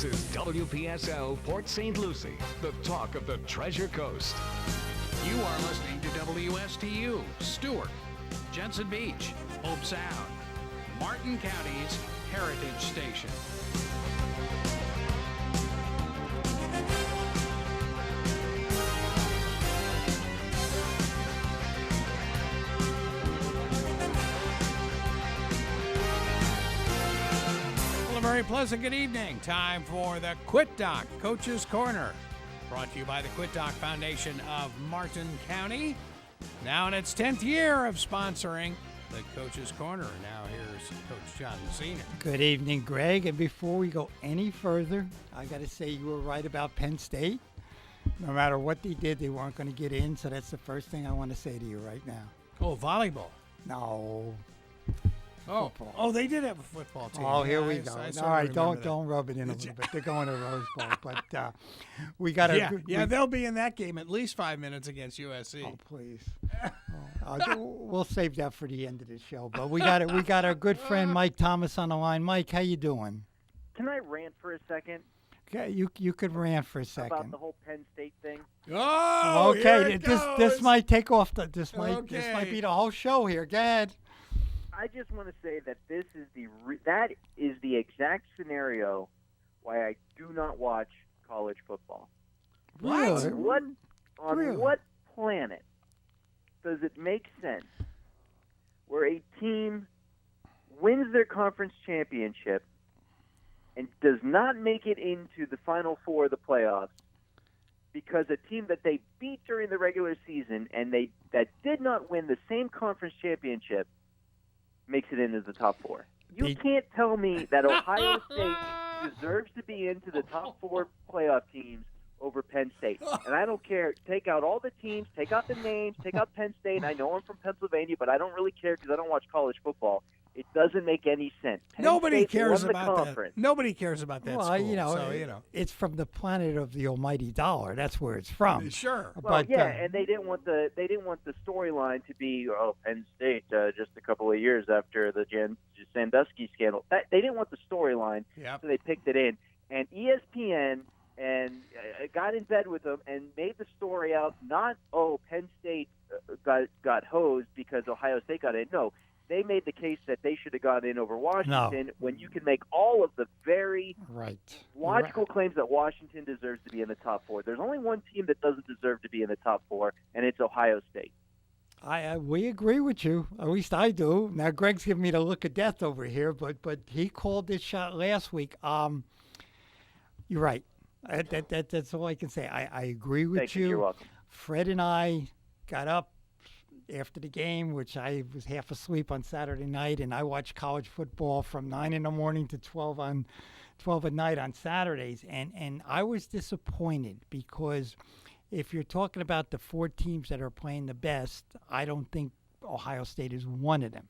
This is WPSL Port St. Lucie, the talk of the Treasure Coast. You are listening to WSTU, Stewart, Jensen Beach, Hope Sound, Martin County's Heritage Station. Very pleasant good evening. Time for the Quit Doc Coach's Corner. Brought to you by the Quit Doc Foundation of Martin County. Now in its 10th year of sponsoring the Coach's Corner. Now here's Coach John Messina. Good evening, Greg. And before we go any further, I got to say you were right about Penn State. No matter what they did, they weren't going to get in. So that's the first thing I want to say to you right now. Oh, volleyball. No. Oh, Football. oh, they did have a football team. Oh, here we go. All right, don't rub it in a It's- little bit. They're going to Rose Bowl, but we got to. Yeah, they'll be in that game at least 5 minutes against USC. Oh, please. We'll save that for the end of the show. But we got our good friend Mike Thomas on the line. Mike, how you doing? Can I rant for a second Okay, you could rant for a second. about the whole Penn State thing? Oh, Okay, here it this goes. might take off. This might Okay. be the whole show here. Go ahead. I just want to say that this is that is the exact scenario why I do not watch college football. Really? On Really? what planet does it make sense where a team wins their conference championship and does not make it into the Final Four of the playoffs because a team that they beat during the regular season and that did not win the same conference championship makes it into the top four? You can't tell me that Ohio State deserves to be into the top four playoff teams over Penn State. And I don't care. Take out all the teams, take out the names, take out Penn State. I know I'm from Pennsylvania, but I don't really care because I don't watch college football. It doesn't make any sense. Penn Nobody State cares won the about that. conference. Nobody cares about that Well, school. it's from the planet of the almighty dollar. That's where it's from. Sure. Well, But, yeah, and they didn't want the storyline to be Penn State just a couple of years after the Sandusky scandal. They didn't want the storyline, Yep. so they picked it in. And ESPN got in bed with them and made the story out. Not Penn State got hosed because Ohio State got in. No, they made the case that they should have got in over Washington when you can make all of the very logical claims that Washington deserves to be in the top four. There's only one team that doesn't deserve to be in the top four, and it's Ohio State. We agree with you. At least I do. Now Greg's giving me the look of death over here, but he called this shot last week. You're right. That's all I can say. I agree with Thank you. You're welcome. Fred and I got up after the game, which I was half asleep on Saturday night, and I watched college football from 9 in the morning to 12 at night on Saturdays, and I was disappointed because if you're talking about the four teams that are playing the best, I don't think Ohio State is one of them.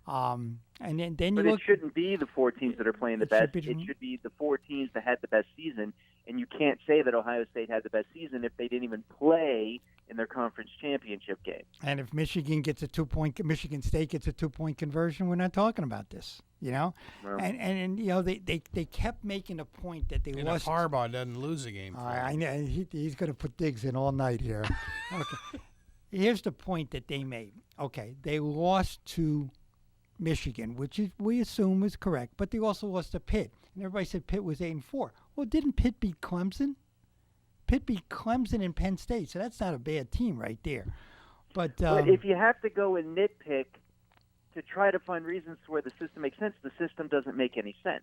And then But you it look, shouldn't be the four teams that are playing the best. It should be the four teams that had the best season. And you can't say that Ohio State had the best season if they didn't even play in their conference championship game. and if Michigan State gets a 2-point conversion, we're not talking about this, you know. Well, And you know they kept making a point that they And if lost. Harbaugh doesn't lose a game. I know he's going to put Diggs in all night here. Okay, here's the point that they made. Okay, they lost to Michigan, which we assume is correct, but they also lost to Pitt, and everybody said Pitt was 8-4. Well, didn't Pitt beat Clemson? Pitt beat Clemson and Penn State, so that's not a bad team right there. But if you have to go and nitpick to try to find reasons where the system makes sense, the system doesn't make any sense.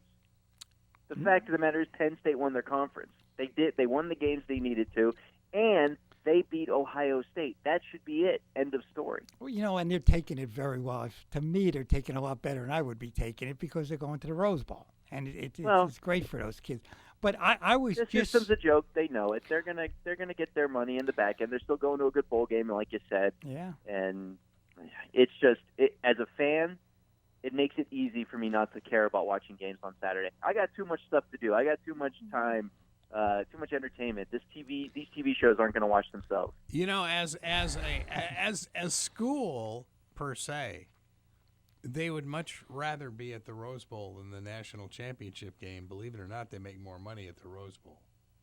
The fact of the matter is Penn State won their conference. They did. They won the games they needed to, and they beat Ohio State. That should be it. End of story. well, you know, and they're taking it very well. To me, they're taking it a lot better than I would be taking it because they're going to the Rose Bowl, and it's great for those kids. But I was The just system's a joke. They know it. They're gonna get their money in the back end. They're still going to a good bowl game, like you said. yeah. And it's just as a fan, it makes it easy for me not to care about watching games on Saturday. I got too much stuff to do. I got too much time, too much entertainment. These TV shows aren't going to watch themselves. You know, as school per se, They would much rather be at the Rose Bowl than the national championship game. Believe it or not, they make more money at the Rose Bowl.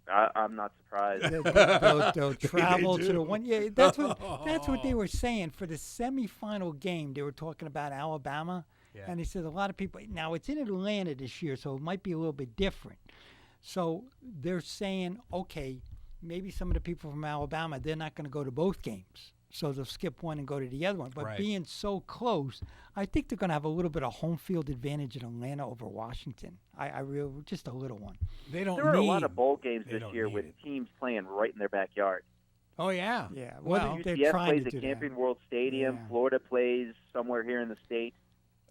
I'm not surprised. They'll travel to the one. Yeah, that's what they were saying for the semifinal game. They were talking about Alabama, and they said a lot of people. Now it's in Atlanta this year, so it might be a little bit different. So they're saying, okay, maybe some of the people from Alabama, they're not going to go to both games. So they'll skip one and go to the other one. But being so close, I think they're going to have a little bit of home field advantage in Atlanta over Washington. I really, just a little one. They don't. There are a lot of bowl games this year with teams playing right in their backyard. Oh yeah, yeah. Well, they're trying plays to at do Camping that. World Stadium. Yeah. Florida plays somewhere here in the state.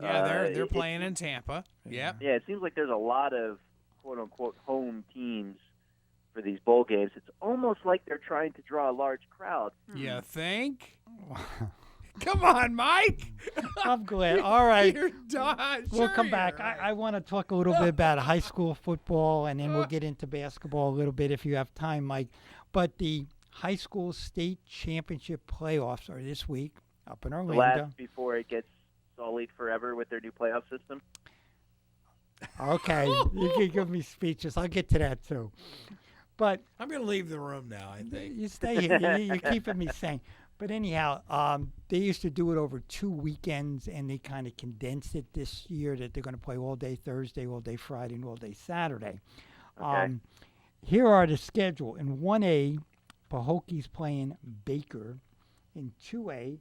Yeah, they're playing in Tampa. Yeah. Yeah, it seems like there's a lot of quote unquote home teams for these bowl games. It's almost like they're trying to draw a large crowd. You think? Come on, Mike. I'm glad. All right. You're done. We'll Sure come back. you're right. I want to talk a little bit about high school football, and then we'll get into basketball a little bit if you have time, Mike. But the high school state championship playoffs are this week up in The Orlando. last before it gets sullied forever with their new playoff system. Okay, you can give me speeches. I'll get to that too. But I'm going to leave the room now, I think. you stay here. You're keeping me sane. But anyhow, they used to do it over 2 weekends, and they kind of condensed it this year that they're going to play all day Thursday, all day Friday, and all day Saturday. Okay. Here are the schedule. In 1A, Pahokie's playing Baker. In 2A,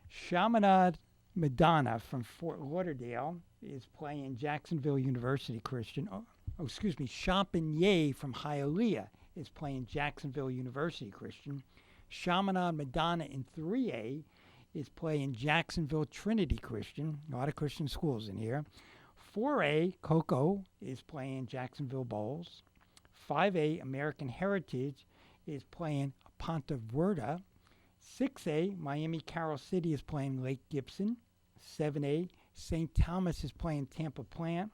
Chaminade Madonna from Fort Lauderdale is playing Jacksonville University Christian. Champagnat from Hialeah is playing Jacksonville University Christian. Chaminade Madonna in 3A is playing Jacksonville Trinity Christian. A lot of Christian schools in here. 4A, Cocoa is playing Jacksonville Bowls. 5A, American Heritage is playing Ponte Verde. 6A, Miami Carroll City is playing Lake Gibson. 7A, St. Thomas is playing Tampa Plant.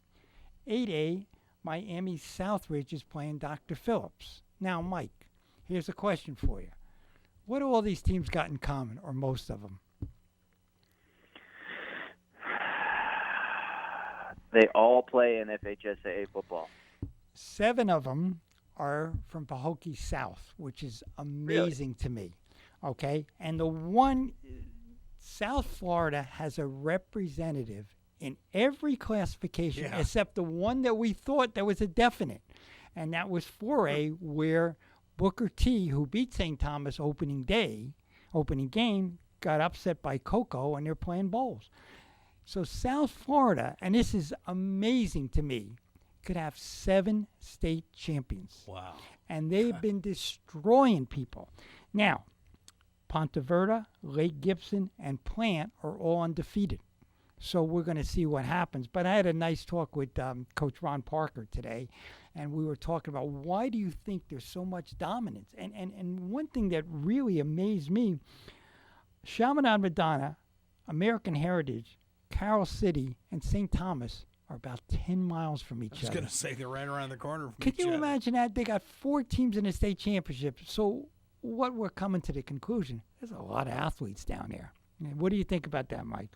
8A, Miami Southridge is playing Dr. Phillips. Now, Mike, here's a question for you. What do all these teams got in common, or most of them? They all play in FHSAA football. 7 of them are from Pahokee South, which is amazing to me. Okay? And the one, South Florida has a representative in every classification except the one that we thought that was a definite. And that was 4A, where Booker T, who beat St. Thomas opening game, got upset by Cocoa, and they're playing bowls. So South Florida, and this is amazing to me, could have 7 state champions. Wow. And they've been destroying people. Now, Ponte Verde, Lake Gibson, and Plant are all undefeated. So we're going to see what happens. But I had a nice talk with Coach Ron Parker today, and we were talking about why do you think there's so much dominance? And one thing that really amazed me, Chaminade Madonna, American Heritage, Carroll City, and St. Thomas are about 10 miles from each I was other. going to say they're right around the corner from Can each you other. imagine that? They got 4 teams in the state championship. So what we're coming to the conclusion, there's a lot of athletes down there. What do you think about that, Mike?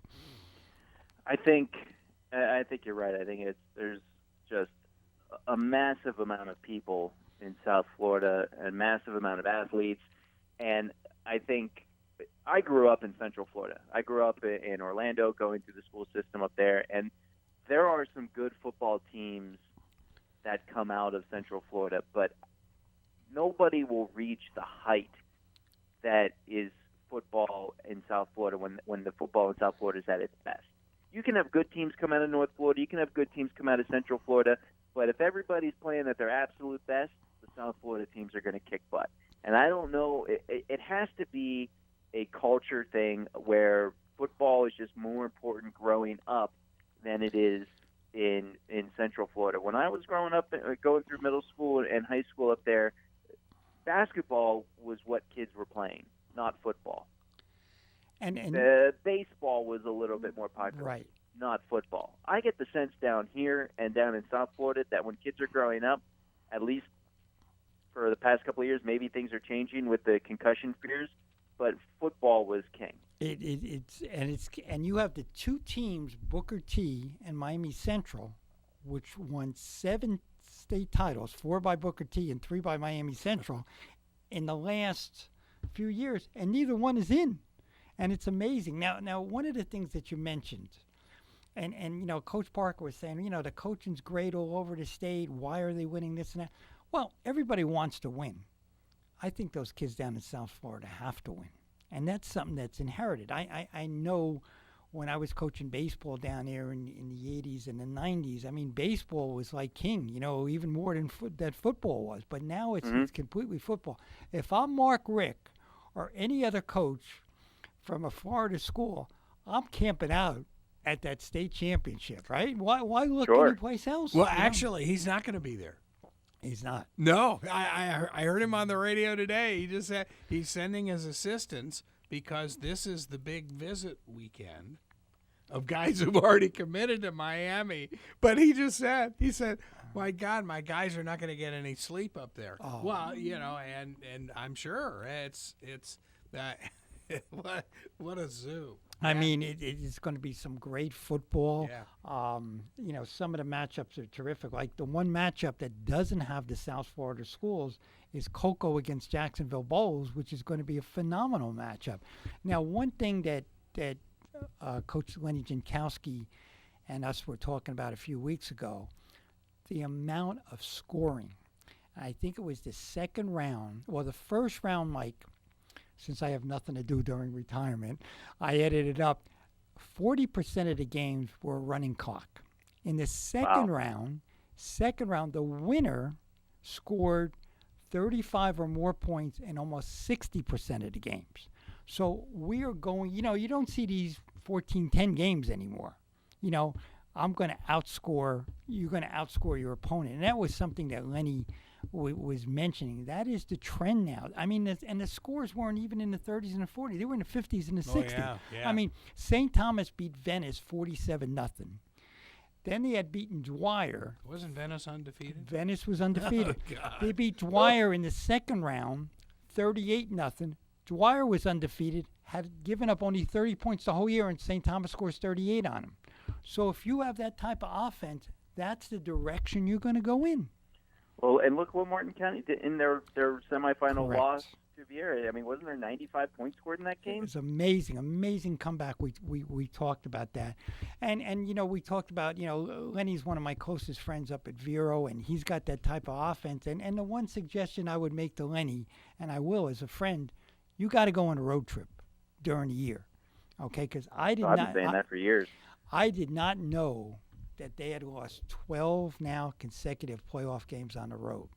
I think you're right. I think there's just a massive amount of people in South Florida, a massive amount of athletes, and I think I grew up in Central Florida. I grew up in Orlando, going through the school system up there, and there are some good football teams that come out of Central Florida, but nobody will reach the height that is football in South Florida when the football in South Florida is at its best. You can have good teams come out of North Florida. You can have good teams come out of Central Florida. But if everybody's playing at their absolute best, the South Florida teams are going to kick butt. And I don't know. It has to be a culture thing where football is just more important growing up than it is in Central Florida. When I was growing up, going through middle school and high school up there, basketball was what kids were playing, not football. And Baseball was a little bit more popular, right. not football. I get the sense down here and down in South Florida that when kids are growing up, at least for the past couple of years, maybe things are changing with the concussion fears, but football was king. And you have the two teams, Booker T and Miami Central, which won 7 state titles, 4 by Booker T and 3 by Miami Central, in the last few years, and neither one is in, and it's amazing. Now, one of the things that you mentioned, and Coach Parker was saying, the coaching's great all over the state. Why are they winning this and that? Well, everybody wants to win. I think those kids down in South Florida have to win. And that's something that's inherited. I know when I was coaching baseball down there in the 80s and the 90s, I mean, baseball was like king, even more than that football was. But now it's completely football. If I'm Mark Rick or any other coach from a Florida school, I'm camping out at that state championship, right? Why look anyplace else? Well, actually, he's not going to be there. He's not. No, I heard him on the radio today. He just said he's sending his assistants because this is the big visit weekend of guys who've already committed to Miami. But he said, my God, my guys are not going to get any sleep up there. Oh. Well, and I'm sure it's what a zoo. I mean, it's going to be some great football. Yeah. Some of the matchups are terrific. Like the one matchup that doesn't have the South Florida schools is Cocoa against Jacksonville Bowls, which is going to be a phenomenal matchup. Now, one thing that Coach Lenny Jankowski and us were talking about a few weeks ago, the amount of scoring. I think it was the second round, or the first round, Mike, since I have nothing to do during retirement, I edited up 40% of the games were running clock. In the second round, the winner scored 35 or more points in almost 60% of the games. So we are going, you don't see these 14-10 games anymore. I'm going to outscore, you're going to outscore your opponent. And that was something that Lenny was mentioning. That is the trend now. I mean, and the scores weren't even in the 30s and the 40s. They were in the 50s and the 60s. Yeah. I mean, St. Thomas beat Venice 47-0. Then they had beaten Dwyer. Wasn't Venice undefeated? Venice was undefeated. Oh, God. They beat Dwyer in the second round, 38-0. Dwyer was undefeated, had given up only 30 points the whole year, and St. Thomas scores 38 on him. So if you have that type of offense, that's the direction you're going to go in. Well, and look what Martin County did in their semifinal Correct. loss to Vieira. I mean, wasn't there 95 points scored in that game? It was amazing comeback. We talked about that, and we talked about Lenny's one of my closest friends up at Vero, and he's got that type of offense. And the one suggestion I would make to Lenny, and I will as a friend, you got to go on a road trip during the year, okay? Because I've been saying that for years. I did not know that they had lost 12 now consecutive playoff games on the road.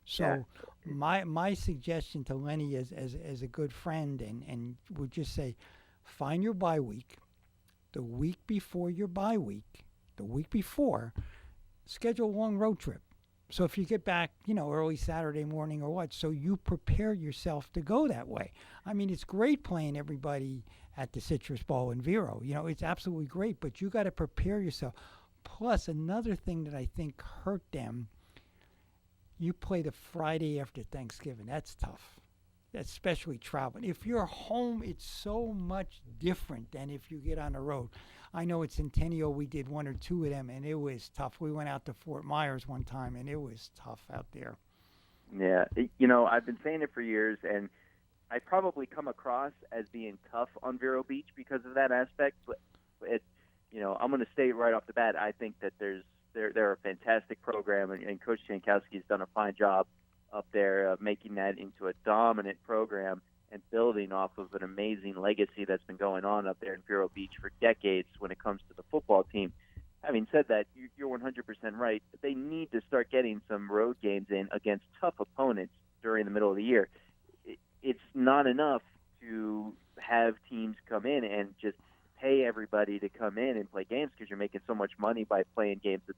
So my suggestion to Lenny as a good friend and would just say, find your bye week, the week before your bye week, schedule a long road trip. So if you get back, early Saturday morning or what, so you prepare yourself to go that way. I mean, it's great playing everybody at the Citrus Bowl in Vero. It's absolutely great, but you got to prepare yourself. Plus, another thing that I think hurt them, you play the Friday after Thanksgiving. That's tough, especially traveling. If you're home, it's so much different than if you get on the road. I know at Centennial we did 1 or 2 of them, and it was tough. We went out to Fort Myers one time, and it was tough out there. Yeah, I've been saying it for years, and I probably come across as being tough on Vero Beach because of that aspect, but I'm going to state right off the bat, I think that they're a fantastic program, and Coach Jankowski's done a fine job up there making that into a dominant program and building off of an amazing legacy that's been going on up there in Vero Beach for decades when it comes to the football team. Having said that, you're 100% right. They need to start getting some road games in against tough opponents during the middle of the year. It's not enough to have teams come in and just pay everybody to come in and play games because you're making so much money by playing games at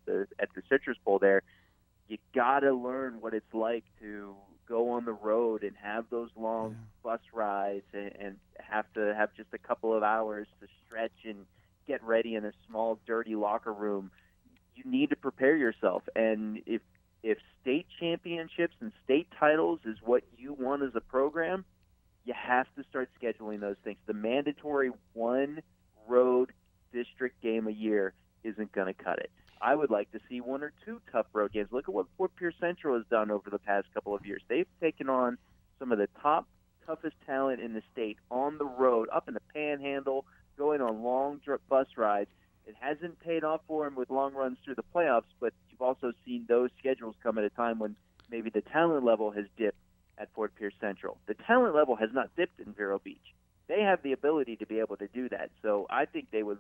the Citrus Bowl there. You got to learn what it's like to go on the road and have those long bus rides and have to have just a couple of hours to stretch and get ready in a small, dirty locker room. You need to prepare yourself. And if state championships and state titles is what you want as a program, you have to start scheduling those things. The mandatory one road district game a year isn't going to cut it. I would like to see one or two tough road games. Look at what Fort Pierce Central has done over the past couple of years. They've taken on some of the toughest talent in the state on the road, up in the Panhandle, going on long bus rides. It hasn't paid off for them with long runs through the playoffs, but you've also seen those schedules come at a time when maybe the talent level has dipped at Fort Pierce Central. The talent level has not dipped in Vero Beach. They have the ability to be able to do that. So I think they would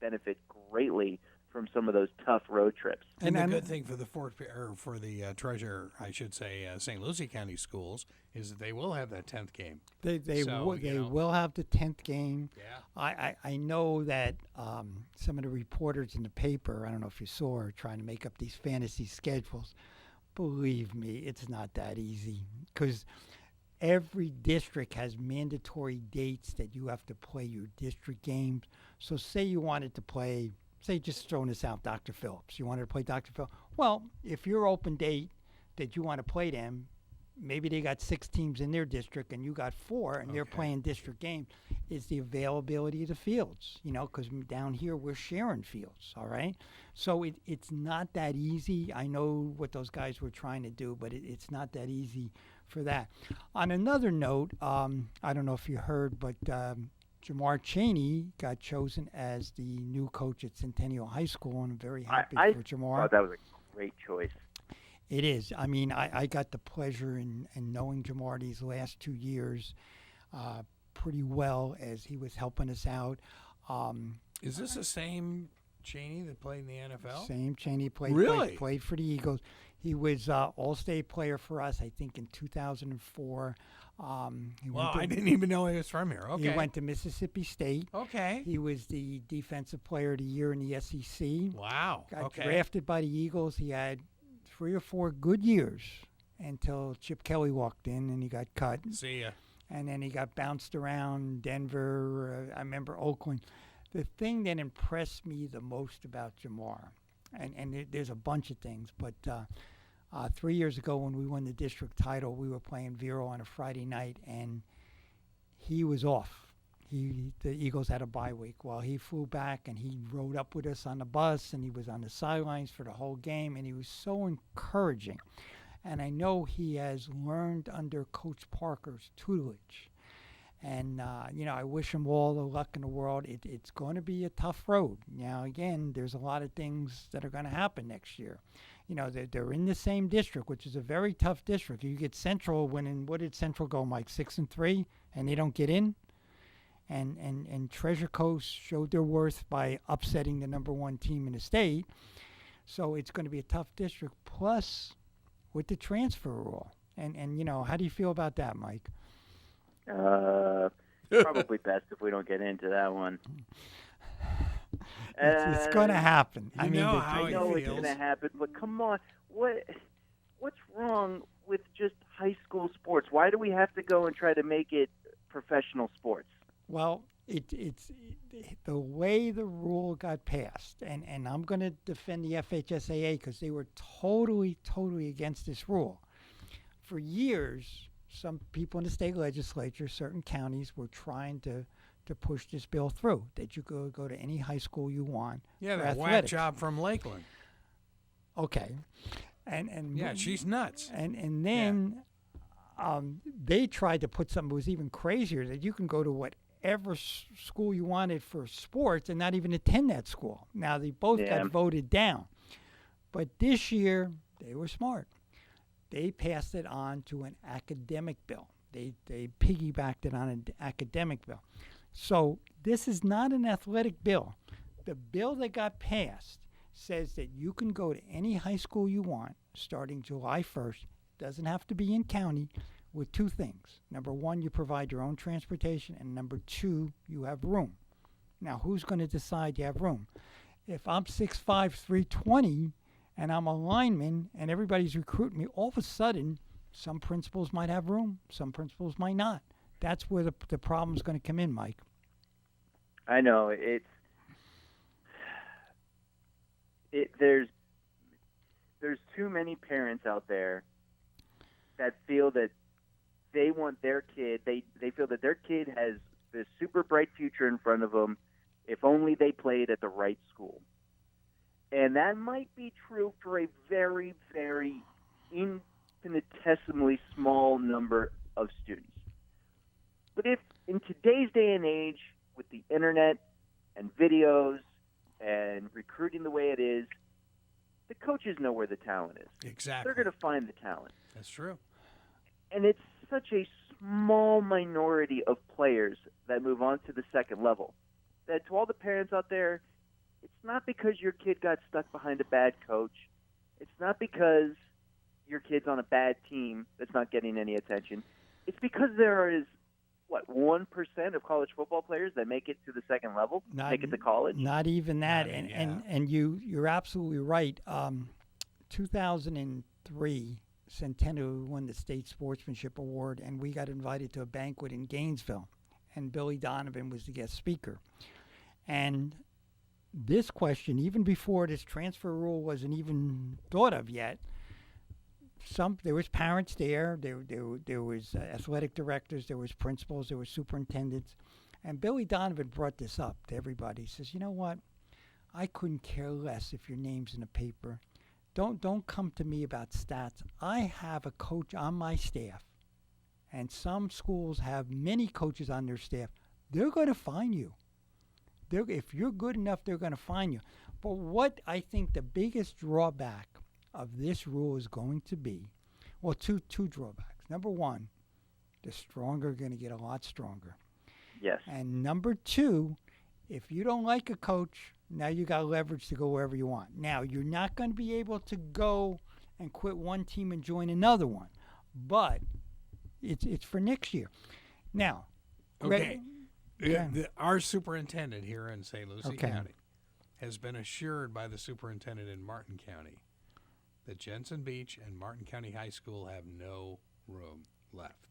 benefit greatly from some of those tough road trips. And the good thing for the Treasure, I should say, St. Lucie County schools is that they will have that 10th game. They will have the 10th game. Yeah. I know that some of the reporters in the paper, I don't know if you saw, are trying to make up these fantasy schedules. Believe me, it's not that easy because every district has mandatory dates that you have to play your district games. So say you wanted to play, say just throwing this out, Dr. Phillips. You wanted to play Dr. Phillips. Well, if your open date that you want to play them, maybe they got 6 teams in their district and you got 4 and they're playing district games, is the availability of the fields, because down here we're sharing fields, all right? So it's not that easy. I know what those guys were trying to do, but it's not that easy for that. On another note, I don't know if you heard, but Jamar Chaney got chosen as the new coach at Centennial High School, and I'm very happy for Jamar. I thought that was a great choice. It is. I mean, I got the pleasure in knowing Jamar these last 2 years pretty well as he was helping us out. Is this the same Chaney that played in the NFL? Same Chaney played for the Eagles. He was All-State player for us, I think, in 2004. I didn't even know he was from here. Okay. He went to Mississippi State. Okay. He was the Defensive Player of the Year in the SEC. Wow. Got drafted by the Eagles. He had 3 or 4 good years until Chip Kelly walked in and he got cut. See ya. And then he got bounced around Denver. I remember Oakland. The thing that impressed me the most about Jamar, and there's a bunch of things, but 3 years ago when we won the district title, we were playing Vero on a Friday night, and he was off. The Eagles had a bye week. Well, he flew back, and he rode up with us on the bus, and he was on the sidelines for the whole game, and he was so encouraging. And I know he has learned under Coach Parker's tutelage. And, I wish him all the luck in the world. It's going to be a tough road. Now, again, there's a lot of things that are going to happen next year. They're in the same district, which is a very tough district. You get Central winning. What did Central go, Mike? 6-3, and they don't get in? And Treasure Coast showed their worth by upsetting the number 1 team in the state. So it's going to be a tough district. Plus, with the transfer rule. And how do you feel about that, Mike? Probably best if we don't get into that one. It's going to happen. I know it's going to happen, but come on. What's wrong with just high school sports? Why do we have to go and try to make it professional sports? Well, it's the way the rule got passed, and I'm going to defend the FHSAA because they were totally against this rule. For years, some people in the state legislature, certain counties, were trying to push this bill through, that you go to any high school you want. Yeah, that whack job from Lakeland. Okay. And yeah, she's nuts. And then they tried to put something that was even crazier, that you can go to whatever school you wanted for sports and not even attend that school. Now, they both got voted down. But this year, they were smart. They passed it on to an academic bill. They piggybacked it on an academic bill. So this is not an athletic bill. The bill that got passed says that you can go to any high school you want starting July 1st. Doesn't have to be in county, with 2 things. Number 1, you provide your own transportation, and number 2, you have room. Now, who's going to decide you have room? If I'm 6'5", 320, and I'm a lineman, and everybody's recruiting me, all of a sudden, some principals might have room, some principals might not. That's where the problem's going to come in, Mike. I know. There's too many parents out there that feel that they want their kid. They feel that their kid has this super bright future in front of them if only they played at the right school. And that might be true for a very, very infinitesimally small number of students. But if in today's day and age, with the internet and videos and recruiting the way it is, the coaches know where the talent is. Exactly. They're going to find the talent. That's true. And it's such a small minority of players that move on to the second level that to all the parents out there, it's not because your kid got stuck behind a bad coach. It's not because your kid's on a bad team that's not getting any attention. It's because there is, 1% of college football players that make it to the second level, make it to college? Not even that. I mean, and you're absolutely right. 2003, Centennial won the State Sportsmanship Award, and we got invited to a banquet in Gainesville, and Billy Donovan was the guest speaker. And this question, even before this transfer rule wasn't even thought of yet, there was parents there was athletic directors, there was principals, there was superintendents, and Billy Donovan brought this up to everybody. He says, you know what, I couldn't care less if your name's in the paper. Don't come to me about stats. I have a coach on my staff, and some schools have many coaches on their staff. They're going to find you. If you're good enough, they're going to find you. But what I think the biggest drawback of this rule is going to be, well, two drawbacks. Number one, the stronger are going to get a lot stronger. Yes. And number two, if you don't like a coach, now you got leverage to go wherever you want. Now, you're not going to be able to go and quit one team and join another one, but it's for next year. Now, Okay. Yeah. Our superintendent here in St. Lucie Okay. County has been assured by the superintendent in Martin County that Jensen Beach and Martin County High School have no room left.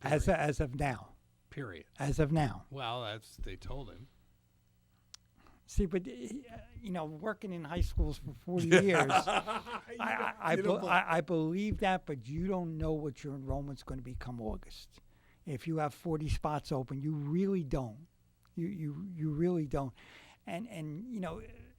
as of now. Period. As of now. Well, they told him. See, but working in high schools for 40 years, I believe that, but you don't know what your enrollment's going to be come August. If you have 40 spots open, you really don't. You really don't. And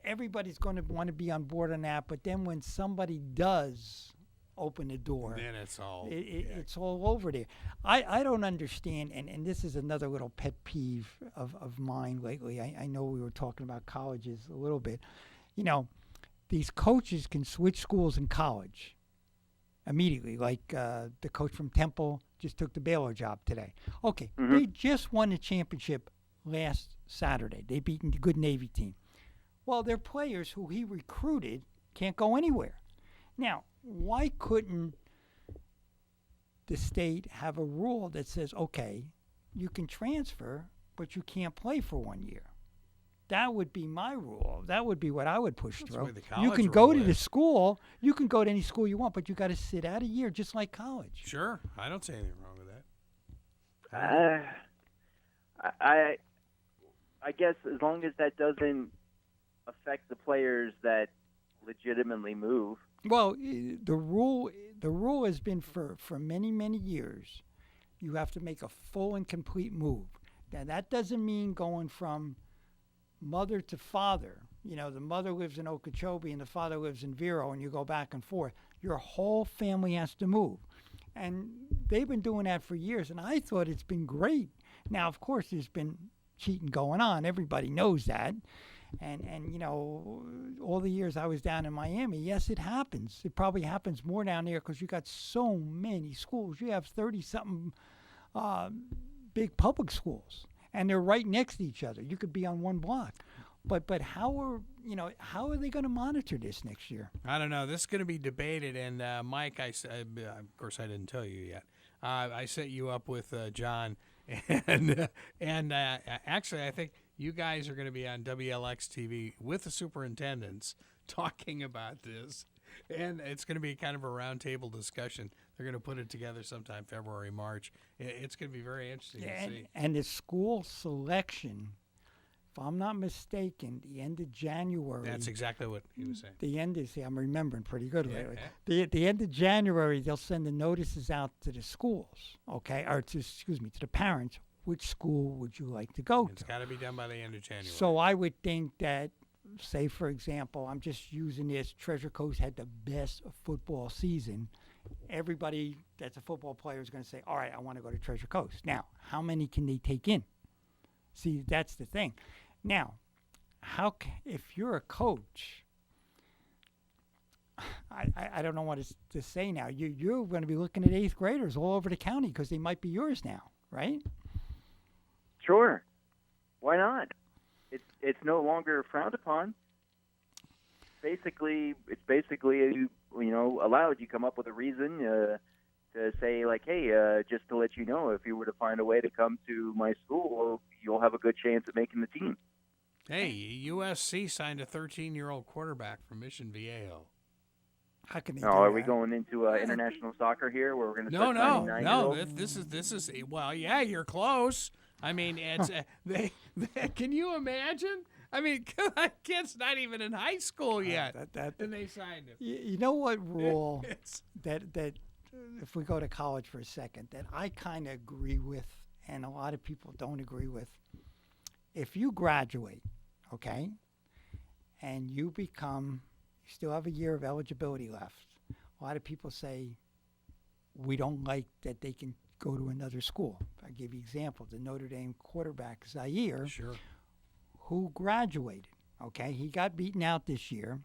everybody's going to want to be on board on that, but then when somebody does open the door, Then it's all it's all over there. I don't understand, and this is another little pet peeve of mine lately. I know we were talking about colleges a little bit. These coaches can switch schools in college immediately, like the coach from Temple just took the Baylor job today. Okay, They just won the championship last Saturday. They beat a good Navy team. Well, their players who he recruited can't go anywhere. Now, why couldn't the state have a rule that says, okay, you can transfer, but you can't play for 1 year? That would be my rule. That would be what I would push That's through. where the You college can go rule to the is. school. You can go to any school you want, but you got to sit out a year, just like college. Sure. I don't see anything wrong with that. I guess as long as that doesn't affect the players that legitimately move. Well, the rule has been for many, many years. You have to make a full and complete move. Now, that doesn't mean going from mother to father. The mother lives in Okeechobee and the father lives in Vero, and you go back and forth. Your whole family has to move. And they've been doing that for years, and I thought it's been great. Now, of course, there's been cheating going on. Everybody knows that. And all the years I was down in Miami, yes, it happens. It probably happens more down there because you got so many schools. You have 30-something big public schools, and they're right next to each other. You could be on one block. But how are they going to monitor this next year? I don't know. This is going to be debated. And Mike, of course, I didn't tell you yet. I set you up with John, and actually, I think you guys are going to be on WLX TV with the superintendents talking about this, and it's going to be kind of a roundtable discussion. They're going to put it together sometime February, March. It's going to be very interesting to see. And the school selection I'm not mistaken, the end of January. That's exactly what he was saying. The end is, see, I'm remembering pretty good Yeah, lately. yeah. The end of January, they'll send the notices out to the schools, okay, or to the parents. Which school would you like to go It's to? got to be done by the end of January. So I would think that, say for example, I'm just using this. Treasure Coast had the best football season. Everybody that's a football player is going to say, "All right, I want to go to Treasure Coast." Now, how many can they take in? See, that's the thing. Now, if you're a coach, I don't know what to say now. You're going to be looking at 8th graders all over the county because they might be yours now, right? Sure. Why not? It's no longer frowned upon. It's basically allowed. You come up with a reason to say like, hey, just to let you know, if you were to find a way to come to my school, you'll have a good chance at making the team. Hey, USC signed a 13-year-old quarterback from Mission Viejo. How can they? No, are we going into international soccer here, where we're going to start signing 9-year-olds? This is well, yeah, you're close. I mean, it's they. Can you imagine? I mean, kid's not even in high school yet, and they signed him. You know what rule that if we go to college for a second, that I kind of agree with, and a lot of people don't agree with. If you graduate, okay, and you still have a year of eligibility left. A lot of people say we don't like that they can go to another school. I give you examples. The Notre Dame quarterback Zaire, Sure. who graduated. Okay, he got beaten out this year,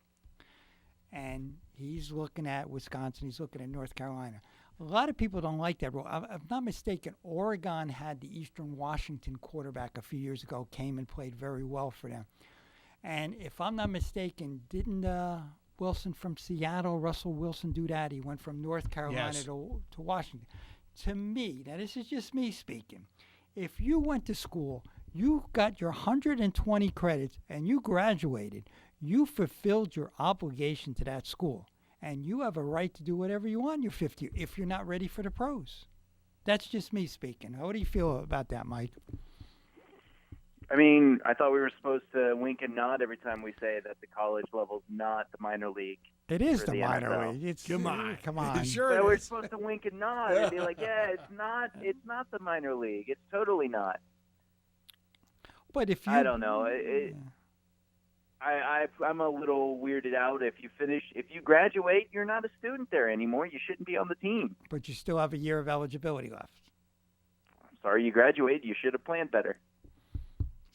and he's looking at Wisconsin. He's looking at North Carolina. A lot of people don't like that rule. If I'm not mistaken, Oregon had the Eastern Washington quarterback a few years ago, came and played very well for them. And if I'm not mistaken, didn't Wilson from Seattle, Russell Wilson, do that? He went from North Carolina Yes. to Washington. To me, now this is just me speaking, if you went to school, you got your 120 credits, and you graduated, you fulfilled your obligation to that school. And you have a right to do whatever you want in your 50 if you're not ready for the pros. That's just me speaking. How do you feel about that, Mike? I mean, I thought we were supposed to wink and nod every time we say that the college level's not the minor league. It is for the the minor NFL. league. It's, Come on. Come on. Sure But it we're is. supposed to wink and nod and be like, yeah, it's not the minor league. It's totally not. But if you... I don't know. I'm a little weirded out. If you graduate, you're not a student there anymore. You shouldn't be on the team. But you still have a year of eligibility left. I'm sorry you graduated. You should have planned better.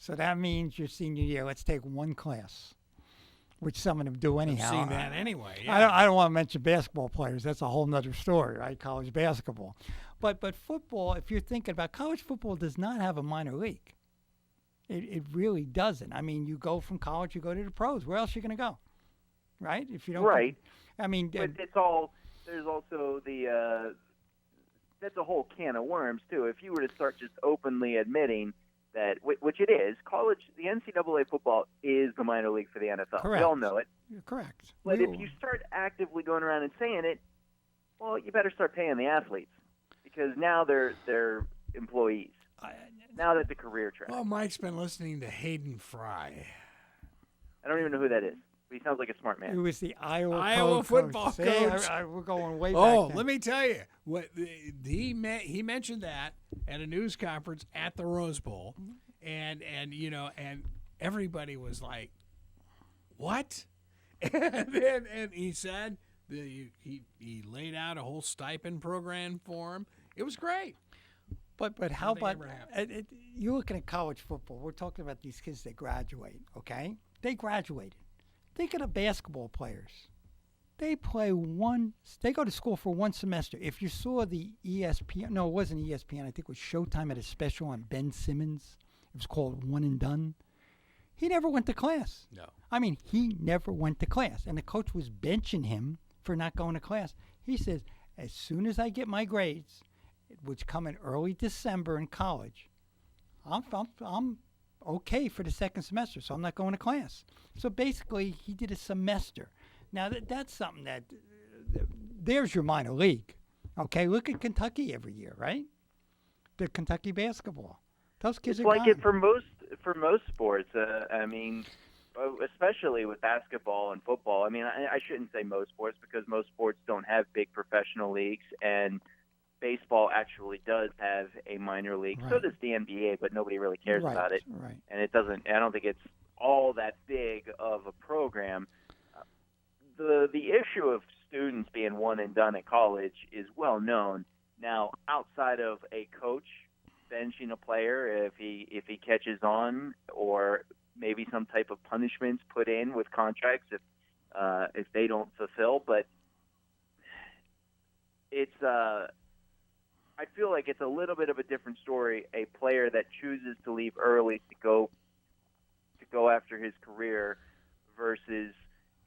So that means your senior year, let's take one class, which some of them do anyhow. I've seen that anyway. Yeah. I don't want to mention basketball players. That's a whole nother story, right? College basketball. But football, if you're thinking about college football, does not have a minor league. It really doesn't. I mean, you go from college, you go to the pros. Where else are you going to go? Right? If you don't. Right. I mean, But there's also that's a whole can of worms, too. If you were to start just openly admitting that, which it is, the NCAA football is the minor league for the NFL. Correct. We all know it. you're correct. But if you start actively going around and saying it, well, you better start paying the athletes because now they're employees. Now that's a career track. Well, Mike's been listening to Hayden Fry. I don't even know who that is. But he sounds like a smart man. It was the Iowa football See, coach. we're going way back. Oh, then. let me tell you what he mentioned that at a news conference at the Rose Bowl, and everybody was like, "What?" and he said he laid out a whole stipend program for him. It was great. But how Nothing about ever you're looking at college football? We're talking about these kids that graduate. Okay, they graduated. Think of the basketball players. They They go to school for one semester. If you saw the ESPN, no, it wasn't ESPN. I think it was Showtime had a special on Ben Simmons. It was called One and Done. He never went to class. No. I mean, he never went to class, and the coach was benching him for not going to class. He says, as soon as I get my grades, which come in early December in college, I'm okay for the second semester, so I'm not going to class. So basically, he did a semester. Now, that's something that there's your minor league. Okay, look at Kentucky every year, right? The Kentucky basketball. Those kids It's are like gone. it for for most sports. I mean, especially with basketball and football. I mean, I shouldn't say most sports because most sports don't have big professional leagues, and baseball actually does have a minor league. Right. So does the NBA, but nobody really cares Right, about it. right. And it doesn't. I don't think it's all that big of a program. The issue of students being one and done at college is well known. Now, outside of a coach benching a player if he catches on, or maybe some type of punishments put in with contracts if they don't fulfill, but it's I feel like it's a little bit of a different story. A player that chooses to leave early to go after his career versus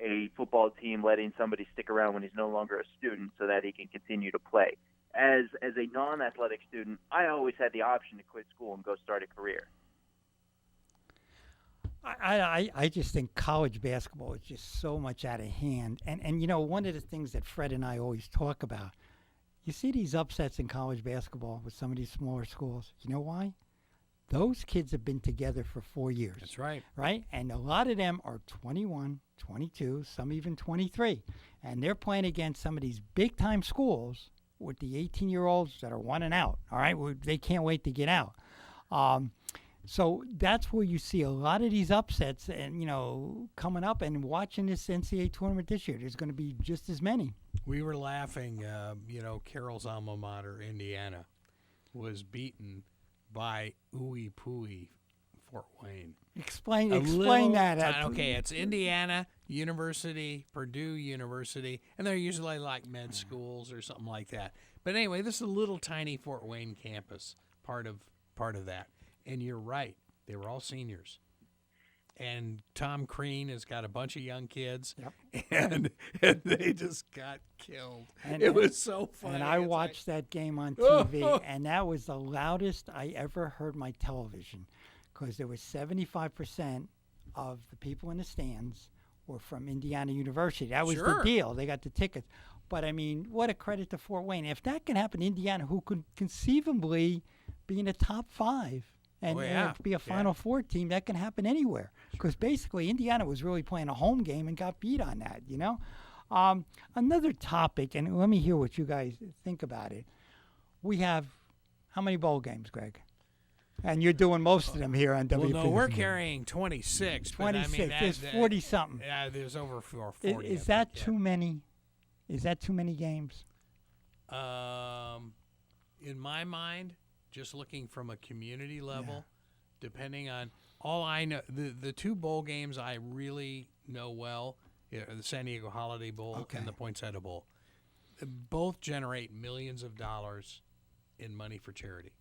a football team letting somebody stick around when he's no longer a student so that he can continue to play. As a non-athletic student, I always had the option to quit school and go start a career. I just think college basketball is just so much out of hand. And you know, one of the things that Fred and I always talk about, you see these upsets in college basketball with some of these smaller schools. You know why? Those kids have been together for 4 years. That's right. Right? And a lot of them are 21, 22, some even 23. And they're playing against some of these big-time schools with the 18-year-olds that are 1 and out. All right? They can't wait to get out. So that's where you see a lot of these upsets and, you know, coming up, and watching this NCAA tournament this year. There's going to be just as many. We were laughing, Carroll's alma mater, Indiana, was beaten by Ooey Pooey Fort Wayne. Explain Little that. Okay, it's Indiana University, Purdue University, and they're usually like med schools or something like that. But anyway, this is a little tiny Fort Wayne campus, part of that. And you're right, they were all seniors. And Tom Crean has got a bunch of young kids, yep. and they just got killed. It was so funny. And I watched that game on TV, and that was the loudest I ever heard my television, because there was 75% of the people in the stands were from Indiana University. That was the deal. They got the tickets. But, I mean, what a credit to Fort Wayne. If that can happen in Indiana, who could conceivably be in the top 5, and be a Final Four team, that can happen anywhere. Because basically Indiana was really playing a home game and got beat on that, you know. Another topic, and let me hear what you guys think about it. We have how many bowl games, Greg? And you're doing most of them here on WPSL. Well, no, we're carrying 26. 26. But I mean, there's 40-something. Yeah, there's over 40. Is that too many? Is that too many games? In my mind, just looking from a community level, depending on all I know, the 2 bowl games I really know well, the San Diego Holiday Bowl and the Poinsettia Bowl, both generate millions of dollars in money for charity.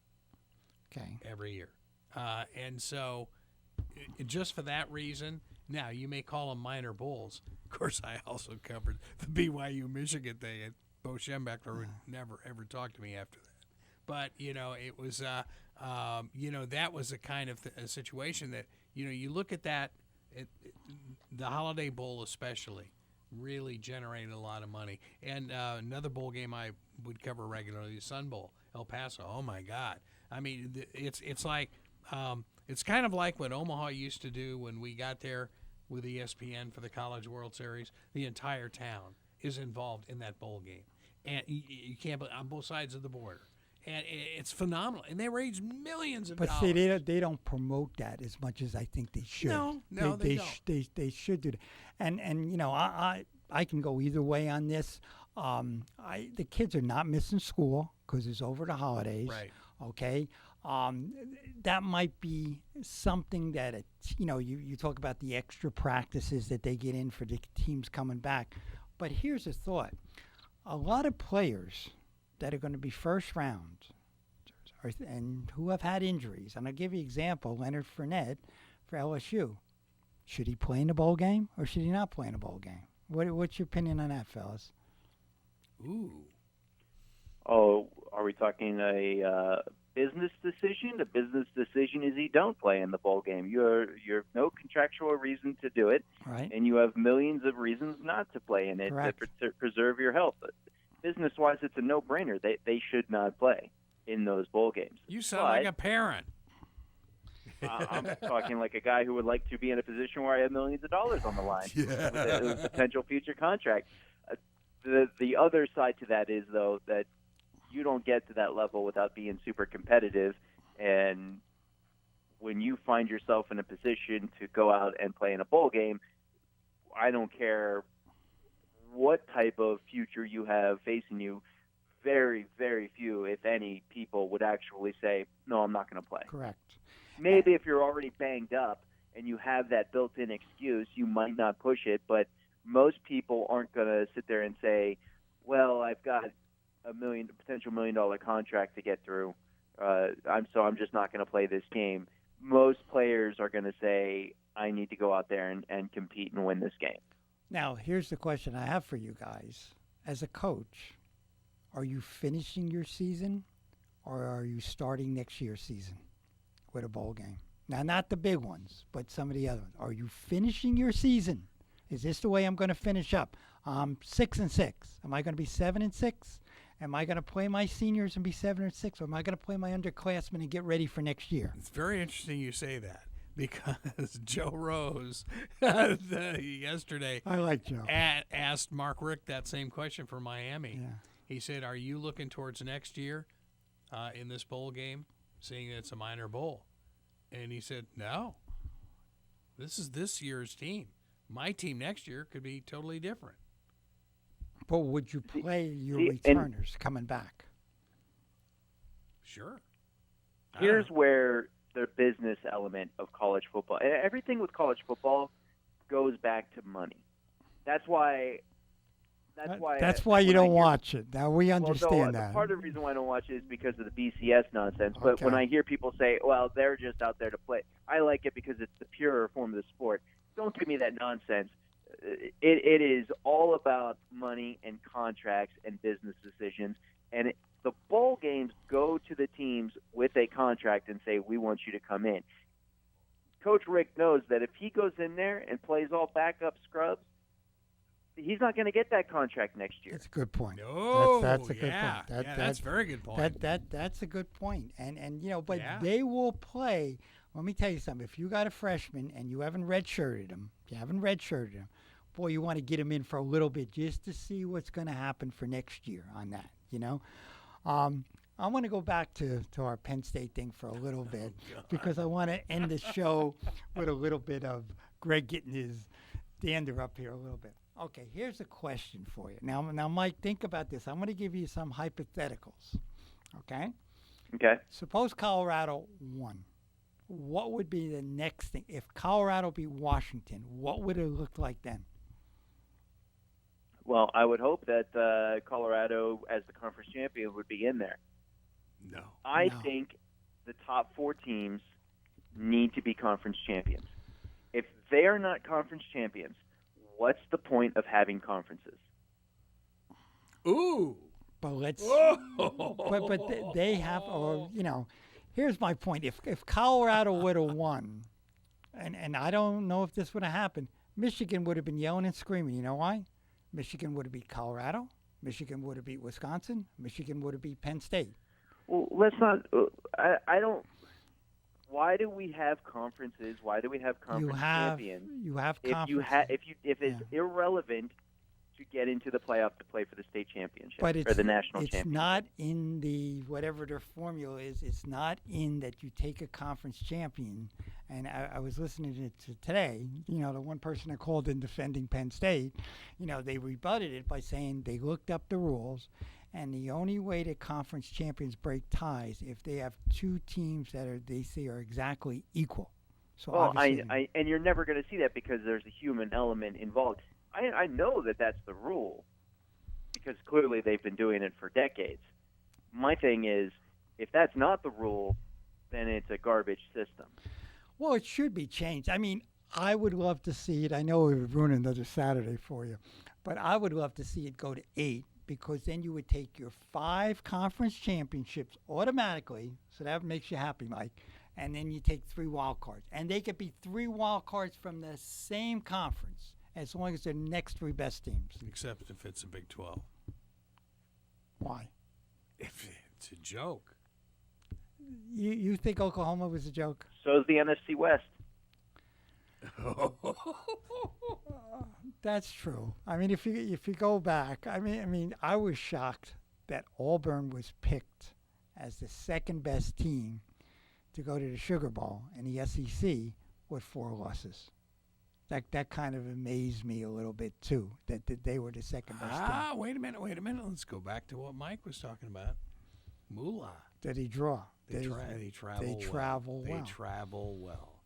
Okay. Every year, and so just for that reason, now you may call them minor bowls. Of course, I also covered the BYU Michigan thing, and Bo Schembechler would never ever talk to me after that. But, it was, that was a kind of a situation that, you look at that, the Holiday Bowl especially really generated a lot of money. And another bowl game I would cover regularly, the Sun Bowl, El Paso. Oh, my God. I mean, it's like, it's kind of like what Omaha used to do when we got there with ESPN for the College World Series. The entire town is involved in that bowl game. And you can't, on both sides of the border. And it's phenomenal, and they raise millions of dollars. But see, they don't promote that as much as I think they should. No, they don't. They should do that. And I can go either way on this. The kids are not missing school because it's over the holidays. Right. Okay. That might be something that you talk about the extra practices that they get in for the teams coming back. But here's a thought: a lot of players that are going to be first round and who have had injuries. And I'll give you an example, Leonard Fournette for LSU. Should he play in the bowl game or should he not play in the bowl game? What's your opinion on that, fellas? Ooh. Oh, are we talking a business decision? The business decision is you don't play in the bowl game. You're no contractual reason to do it, right? And you have millions of reasons not to play in it to preserve your health. Business-wise, it's a no-brainer. They should not play in those bowl games. You sound like a parent. I'm talking like a guy who would like to be in a position where I have millions of dollars on the line with a potential future contract. The other side to that is, though, that you don't get to that level without being super competitive. And when you find yourself in a position to go out and play in a bowl game, I don't care what type of future you have facing you, very, very few, if any, people would actually say, no, I'm not going to play. Correct. Maybe if you're already banged up and you have that built-in excuse, you might not push it, but most people aren't going to sit there and say, well, I've got a potential $1 million contract to get through, I'm just not going to play this game. Most players are going to say, I need to go out there and compete and win this game. Now, here's the question I have for you guys. As a coach, are you finishing your season or are you starting next year's season with a bowl game? Now, not the big ones, but some of the other ones. Are you finishing your season? Is this the way I'm going to finish up? 6-6. Am I going to be 7-6? Am I going to play my seniors and be 7-6? Or am I going to play my underclassmen and get ready for next year? It's very interesting you say that, because Joe Rose yesterday I like Joe. asked Mark Richt that same question for Miami. Yeah. He said, are you looking towards next year in this bowl game, seeing that it's a minor bowl? And he said, no. This is this year's team. My team next year could be totally different. But would you play your returners coming back? Sure. Here's where the business element of college football, everything with college football goes back to money. That's why you don't watch it. Now we understand that. that. Part of the reason why I don't watch it is because of the BCS nonsense. But when I hear people say, well, they're just out there to play, I like it because it's the purer form of the sport. Don't give me that nonsense. It is all about money and contracts and business decisions. And the bowl games go to the teams with a contract and say, we want you to come in. Coach Rick knows that if he goes in there and plays all backup scrubs, he's not going to get that contract next year. That's a good point. No, that's a good point. That's a very good point. That's a good point. And but they will play. Let me tell you something. If you got a freshman and you haven't redshirted him, boy, you want to get him in for a little bit just to see what's going to happen for next year on that. I want to go back to our Penn State thing for a little bit because I want to end the show with a little bit of Greg getting his dander up here a little bit. Okay, here's a question for you. Now, Mike, think about this. I'm going to give you some hypotheticals. Okay? Okay. Suppose Colorado won. What would be the next thing? If Colorado beat Washington, what would it look like then? Well, I would hope that Colorado, as the conference champion, would be in there. No. I think the top 4 teams need to be conference champions. If they are not conference champions, what's the point of having conferences? Ooh. But let's. But they have, here's my point. If Colorado would have won, and I don't know if this would have happened, Michigan would have been yelling and screaming. You know why? Michigan would have beat Colorado. Michigan would have beat Wisconsin. Michigan would have beat Penn State. Well, let's not. I don't. Why do we have conferences? Why do we have conference champions? You have conferences. If it's irrelevant to get into the playoff to play for the state championship or the national championship. It's not in the whatever their formula is. It's not in that you take a conference champion. And I was listening to today. The one person that called in defending Penn State. They rebutted it by saying they looked up the rules. And the only way that conference champions break ties if they have 2 teams that they say are exactly equal. So and you're never going to see that because there's a human element involved. I know that that's the rule because clearly they've been doing it for decades. My thing is, if that's not the rule, then it's a garbage system. Well, it should be changed. I mean, I would love to see it. I know it would ruin another Saturday for you, but I would love to see it go to 8. Because then you would take your 5 conference championships automatically, so that makes you happy, Mike, and then you take 3 wild cards. And they could be 3 wild cards from the same conference, as long as they're the next 3 best teams. Except if it's a Big 12. Why? If it's a joke. You think Oklahoma was a joke? So is the NFC West. That's true. I mean, if you go back, I was shocked that Auburn was picked as the second best team to go to the Sugar Bowl in the SEC with 4 losses. That kind of amazed me a little bit too. That they were the second best team. Wait a minute. Let's go back to what Mike was talking about. Moolah. Did he draw? They travel well. They travel well.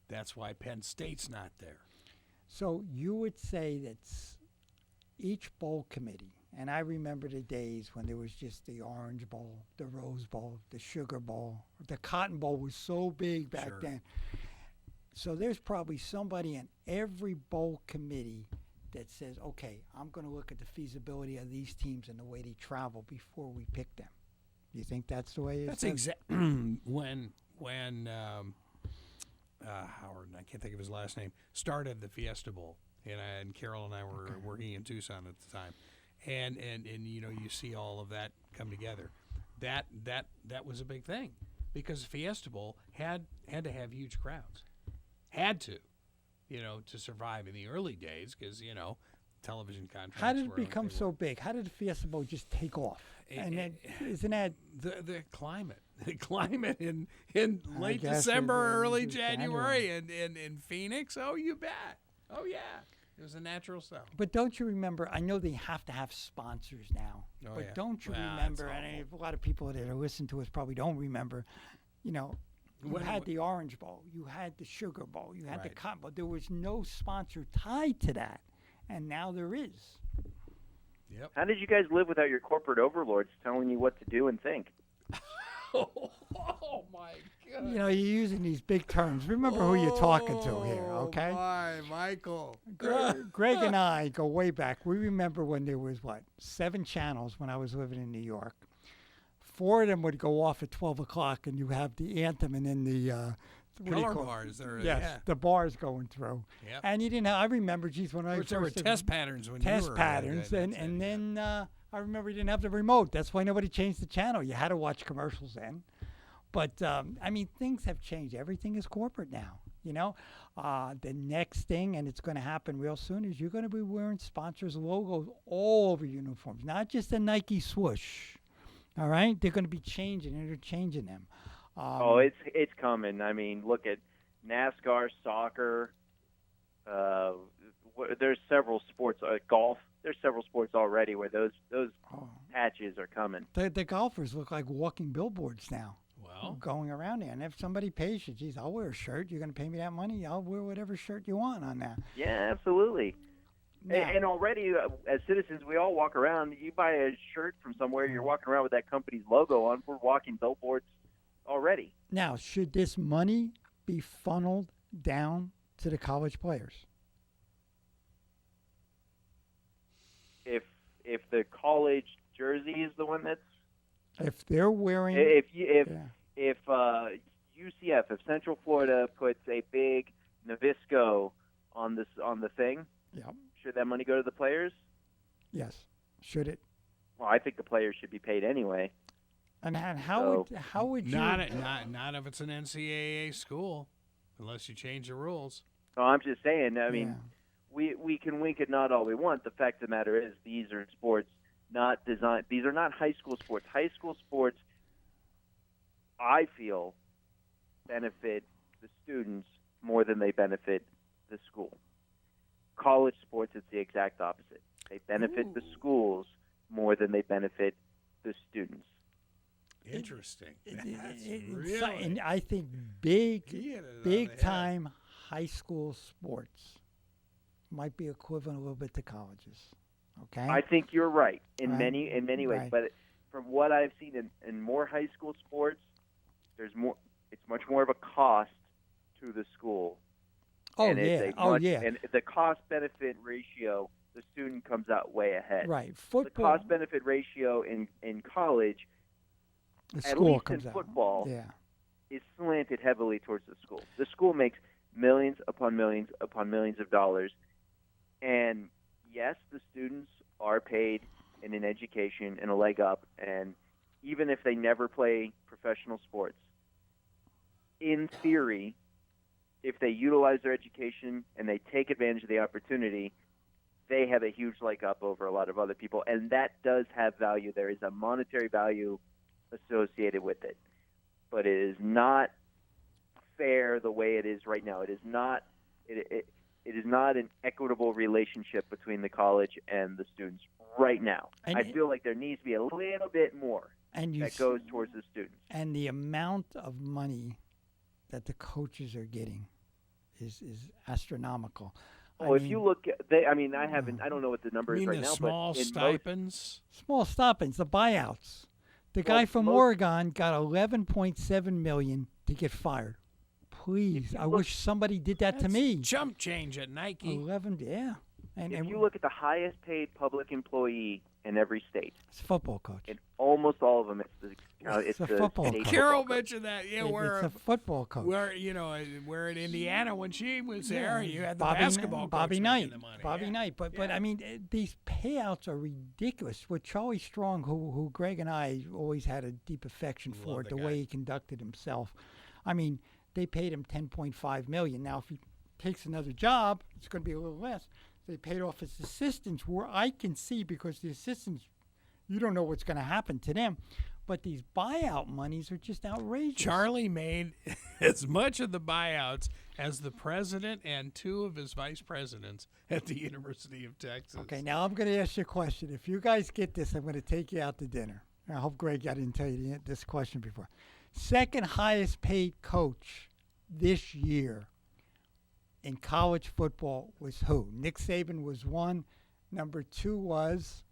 That's why Penn State's not there. So you would say that each bowl committee, and I remember the days when there was just the Orange Bowl, the Rose Bowl, the Sugar Bowl, the Cotton Bowl was so big back then. So there's probably somebody in every bowl committee that says, okay, I'm going to look at the feasibility of these teams and the way they travel before we pick them. Do you think that's the way it's That's exactly when Howard, I can't think of his last name, started the Fiesta Bowl, and Carol and I were working in Tucson at the time, and you see all of that come together. That was a big thing because Fiesta Bowl had to have huge crowds, had to survive in the early days because television contracts. How did it become so big? How did the Fiesta Bowl just take off? And then, isn't that the climate? The climate in late December, early January, and in Phoenix. Oh, you bet. Oh yeah, it was a natural sell. But don't you remember? I know they have to have sponsors now. Don't you remember? And a lot of people that listen to us probably don't remember. You had the Orange Bowl, you had the Sugar Bowl, you had the Cotton Bowl. There was no sponsor tied to that, and now there is. Yep. How did you guys live without your corporate overlords telling you what to do and think? Oh my God! You're using these big terms. Remember who you're talking to here, okay? Oh my, Michael. Greg and I go way back. We remember when there was 7 channels when I was living in New York. 4 of them would go off at 12 o'clock, and you have the anthem and then the color bars. The bars going through. Yep. And you didn't have. I remember, when I there were test patterns when you were patterns, and then I remember you didn't have the remote. That's why nobody changed the channel. You had to watch commercials then. But things have changed. Everything is corporate now. The next thing, and it's going to happen real soon, is you're going to be wearing sponsors' logos all over uniforms, not just a Nike swoosh. All right, they're going to be interchanging them. It's coming. Look at NASCAR, soccer. There's several sports. Golf. There's several sports already where those patches are coming. The golfers look like walking billboards now. Well, going around there, and if somebody pays you, geez, I'll wear a shirt. You're going to pay me that money. I'll wear whatever shirt you want on that. Yeah, absolutely. Now, and already, as citizens, we all walk around. You buy a shirt from somewhere, you're walking around with that company's logo on. We're walking billboards already. Now, should this money be funneled down to the college players? If the college jersey is the one that's, if they're wearing, if UCF, if Central Florida puts a big Nabisco on the thing, yep. Should that money go to the players? Yes. Should it? Well, I think the players should be paid anyway. And how would you? Not if it's an NCAA school, unless you change the rules. No, I'm just saying. We can wink at not all we want. The fact of the matter is, these are sports not designed. These are not high school sports. High school sports, I feel, benefit the students more than they benefit the school. College sports, it's the exact opposite. They benefit the schools more than they benefit the students. Interesting. And I think big time high school sports might be equivalent a little bit to colleges. Okay. I think you're right in many ways, right. but from what I've seen in more high school sports, there's more. It's much more of a cost to the school. And the cost-benefit ratio, the student comes out way ahead. Right. The cost-benefit ratio in college, at least in football, is slanted heavily towards the school. The school makes millions upon millions upon millions of dollars. And, yes, the students are paid in an education and a leg up. And even if they never play professional sports. In theory, if they utilize their education and they take advantage of the opportunity, they have a huge leg up over a lot of other people, and that does have value. There is a monetary value associated with it, but it is not fair the way it is right now. It is not. It is not an equitable relationship between the college and the students right now. And I feel like there needs to be a little bit more that goes towards the students. And the amount of money that the coaches are getting is astronomical. If you look, I don't know what the number is right now. Small stipends? Small stipends, the buyouts. The guy from Oregon got $11.7 million to get fired. Please, I wish somebody did that to me. Chump change at Nike. 11, yeah. And if you look at the highest paid public employee in every state, it's a football coach. In almost all of them, it's a football coach. Carol mentioned that. Yeah, it's a football coach. Where in Indiana when she was there, you had the basketball coach Bobby making Knight. the money. Bobby Knight. But I mean, these payouts are ridiculous. With Charlie Strong, who Greg and I always had a deep affection for, the way he conducted himself. I mean, they paid him $10.5 million. Now, if he takes another job, it's going to be a little less. They paid off his assistants, where I can see, because the assistants, you don't know what's going to happen to them. But these buyout monies are just outrageous. Charlie made as much of the buyouts as the president and two of his vice presidents at the University of Texas. Okay, now I'm going to ask you a question. If you guys get this, I'm going to take you out to dinner. I hope, Greg, I didn't tell you this question before. Second highest paid coach this year in college football was who? Nick Saban was one. Number two was?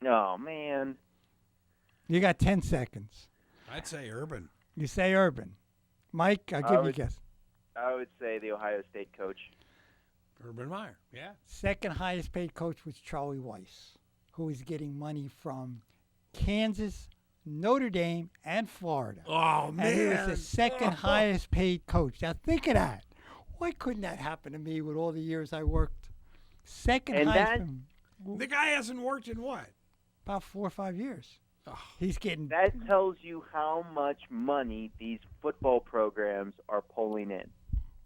Oh, man. You got 10 seconds. I'd say Urban. You say Urban. Mike, I'll give you a guess. I would say the Ohio State coach. Urban Meyer, yeah. Second highest paid coach was Charlie Weiss, who is getting money from Kansas, Notre Dame, and Florida. Oh, man. And he was the second highest paid coach. Now, think of that. Why couldn't that happen to me with all the years I worked? Second highest. The guy hasn't worked in what? About 4 or 5 years. Oh. He's getting. That tells you how much money these football programs are pulling in.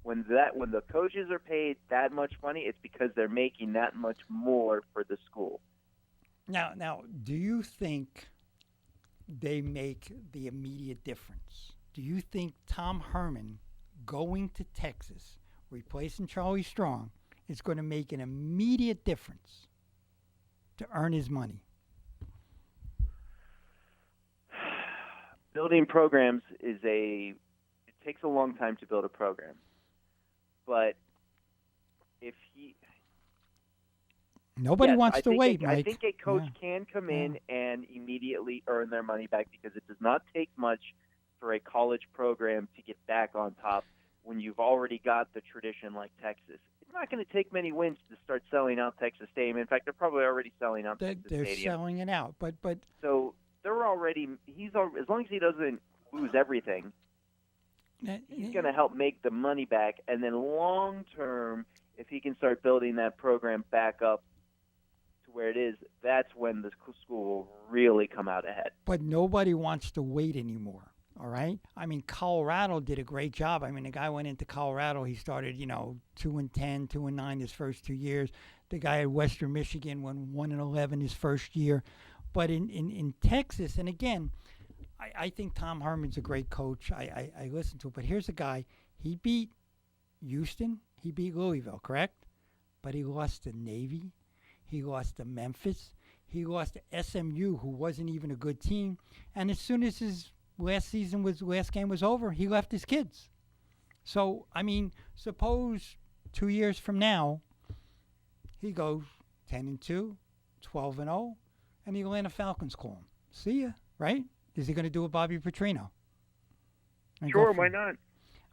When the coaches are paid that much money, it's because they're making that much more for the school. Now, do you think they make the immediate difference? Do you think Tom Herman going to Texas, replacing Charlie Strong, is going to make an immediate difference to earn his money? Building programs it takes a long time to build a program. But if Nobody wants to wait, Mike. I think a coach can come in and immediately earn their money back, because it does not take much for a college program to get back on top when you've already got the tradition like Texas. It's not going to take many wins to start selling out Texas Stadium. In fact, they're probably already selling out Texas Stadium. They're selling it out, but so they're already. As long as he doesn't lose everything, he's going to help make the money back, and then long term, if he can start building that program back up to where it is, that's when the school will really come out ahead. But nobody wants to wait anymore. All right. I mean, Colorado did a great job. I mean, the guy went into Colorado. He started, 2-10, 2-9 his first 2 years. The guy at Western Michigan went 1-11 his first year. But in Texas, and again, I think Tom Herman's a great coach. I listen to it. But here's a guy. He beat Houston. He beat Louisville, correct? But he lost to Navy. He lost to Memphis. He lost to SMU, who wasn't even a good team. And as soon as his last game was over, he left his kids. So, I mean, suppose 2 years from now, he goes 10-2, 12-0, and the Atlanta Falcons call him. See ya, right? Is he going to do a Bobby Petrino? Sure, why not?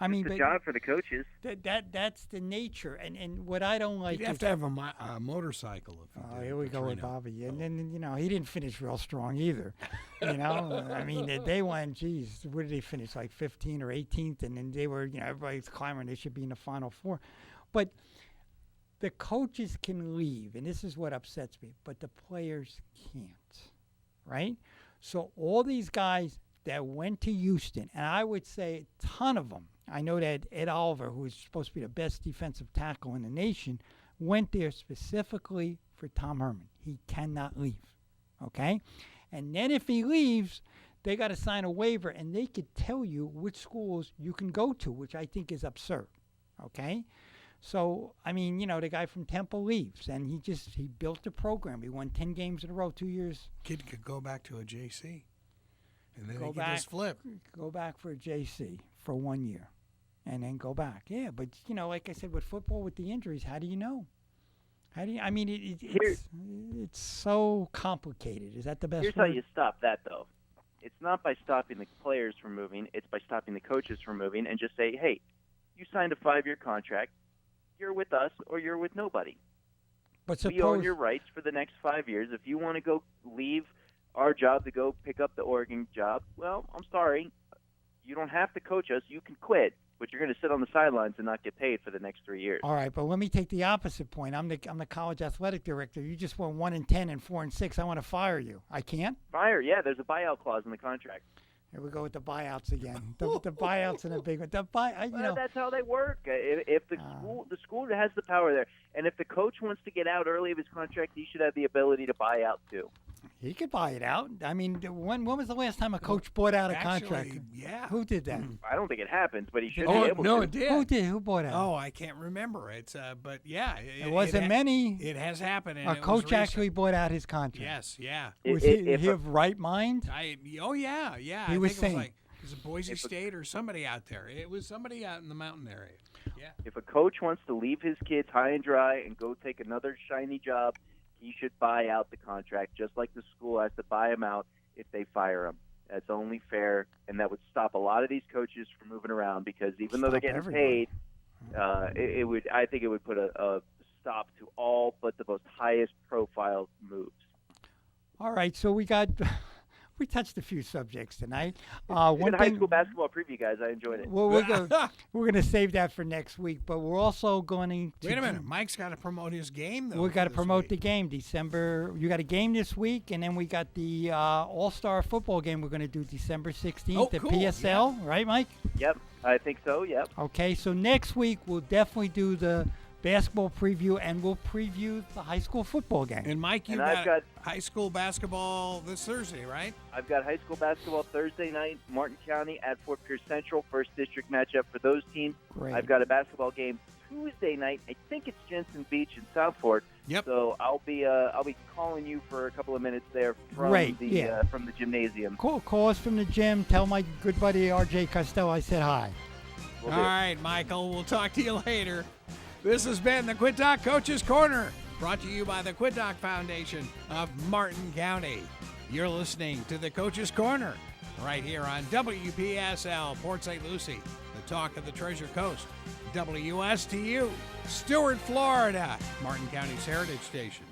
I mean, it's a job for the coaches. That's the nature, and what I don't like. You have to have a motorcycle. Here we go with Bobby, and then he didn't finish real strong either. I mean, they went, geez, where did they finish? Like 15th or 18th, and then they were, everybody's clamoring they should be in the Final Four, but the coaches can leave, and this is what upsets me. But the players can't, right? So all these guys that went to Houston, and I would say a ton of them. I know that Ed Oliver, who is supposed to be the best defensive tackle in the nation, went there specifically for Tom Herman. He cannot leave, okay? And then if he leaves, they got to sign a waiver, and they could tell you which schools you can go to, which I think is absurd, okay? So, I mean, the guy from Temple leaves, and he built a program. He won 10 games in a row, 2 years. Kid could go back to a JC, and then Go he could back. just flip. Go back for a JC for 1 year, and then go back. Yeah, but, like I said, with football, with the injuries, how do you know? I mean, it's so complicated. Is that the best Here's word? how you stop that, though. It's not by stopping the players from moving. It's by stopping the coaches from moving and just say, hey, you signed a 5-year contract. You're with us or you're with nobody. But We own your rights for the next 5 years. If you want to go leave our job to go pick up the Oregon job, well, I'm sorry. You don't have to coach us. You can quit, but you're going to sit on the sidelines and not get paid for the next 3 years. All right, but let me take the opposite point. I'm the college athletic director. You just won 1-10 and 4-6. I want to fire you. I can't? Fire, yeah. There's a buyout clause in the contract. Here we go with the buyouts again. The buyouts and a big one. Well, that's how they work. If the school has the power there, and if the coach wants to get out early of his contract, he should have the ability to buy out too. He could buy it out. I mean, when was the last time a coach bought out a contract? Yeah. Who did that? I don't think it happens, but he should be Oh, able no, to. it did. Who did? Who bought out? Oh, I can't remember. It's but yeah, it wasn't many. It has happened. And A it was coach recent. actually bought out his contract. Yes, yeah. Was he of right mind? Yeah. He I was think saying. it was like Boise State or somebody out there. It was somebody out in the mountain area. Yeah. If a coach wants to leave his kids high and dry and go take another shiny job, he should buy out the contract, just like the school has to buy him out if they fire him. That's only fair, and that would stop a lot of these coaches from moving around because even though they're getting paid, I think it would put a stop to all but the most highest profile moves. All right, so we touched a few subjects tonight. Even high school basketball preview, guys. I enjoyed it. Well, we're gonna save that for next week, but we're also going to. Wait a minute, Mike's got to promote his game though. We got to promote the game, December. You got a game this week, and then we got the All-Star football game. We're going to do December 16th at cool. PSL, Yeah. Right, Mike? Yep, I think so. Yep. Okay, so next week we'll definitely do the basketball preview, and we'll preview the high school football game. And Mike, I've got high school basketball this Thursday, right? I've got high school basketball Thursday night, Martin County at Fort Pierce Central, first district matchup for those teams. Great. I've got a basketball game Tuesday night. I think it's Jensen Beach in South Fort. Yep. So I'll be calling you for a couple of minutes there from from the gymnasium. Cool. Call us from the gym. Tell my good buddy R.J. Costello I said hi. Will All do. right, Michael. We'll talk to you later. This has been the Quit Talk Coaches Corner, brought to you by the Quit Talk Foundation of Martin County. You're listening to the Coaches Corner right here on WPSL Port St. Lucie, the talk of the Treasure Coast. WSTU, Stewart, Florida, Martin County's Heritage Station.